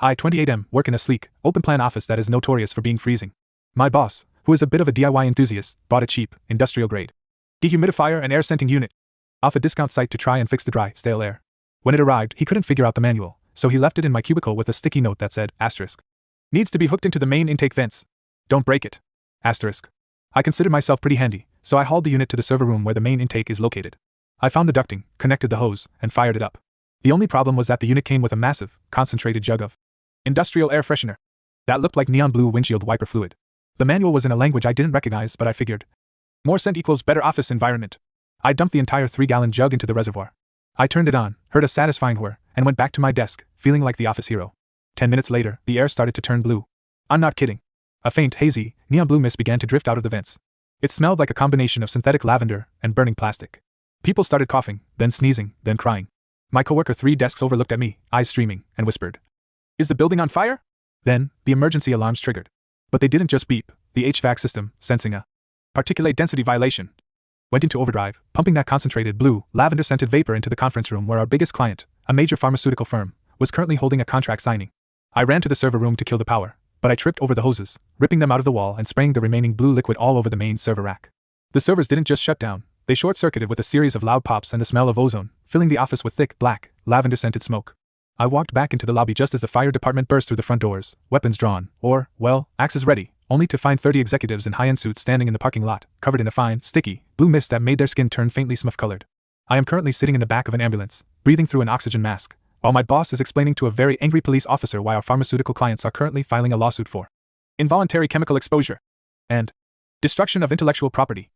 I, 28M, work in a sleek, open-plan office that is notorious for being freezing. My boss, who is a bit of a DIY enthusiast, bought a cheap, industrial-grade dehumidifier and air-scenting unit off a discount site to try and fix the dry, stale air. When it arrived, he couldn't figure out the manual, so he left it in my cubicle with a sticky note that said, asterisk. Needs to be hooked into the main intake vents. Don't break it. Asterisk. I considered myself pretty handy, so I hauled the unit to the server room where the main intake is located. I found the ducting, connected the hose, and fired it up. The only problem was that the unit came with a massive, concentrated jug of industrial air freshener that looked like neon blue windshield wiper fluid. The manual was in a language I didn't recognize, but I figured more scent equals better office environment. I dumped the entire 3-gallon jug into the reservoir. I turned it on, heard a satisfying whir, and went back to my desk, feeling like the office hero. 10 minutes later, the air started to turn blue. I'm not kidding. A faint, hazy, neon blue mist began to drift out of the vents. It smelled like a combination of synthetic lavender and burning plastic. People started coughing, then sneezing, then crying. My coworker 3 desks over looked at me, eyes streaming, and whispered, "Is the building on fire?" Then, the emergency alarms triggered. But they didn't just beep. The HVAC system, sensing a particulate density violation, went into overdrive, pumping that concentrated blue, lavender-scented vapor into the conference room where our biggest client, a major pharmaceutical firm, was currently holding a contract signing. I ran to the server room to kill the power, but I tripped over the hoses, ripping them out of the wall and spraying the remaining blue liquid all over the main server rack. The servers didn't just shut down, they short-circuited with a series of loud pops and the smell of ozone, filling the office with thick, black, lavender-scented smoke. I walked back into the lobby just as the fire department burst through the front doors, weapons drawn, or, well, axes ready, only to find 30 executives in high-end suits standing in the parking lot, covered in a fine, sticky, blue mist that made their skin turn faintly smuff-colored. I am currently sitting in the back of an ambulance, breathing through an oxygen mask, while my boss is explaining to a very angry police officer why our pharmaceutical clients are currently filing a lawsuit for involuntary chemical exposure and destruction of intellectual property.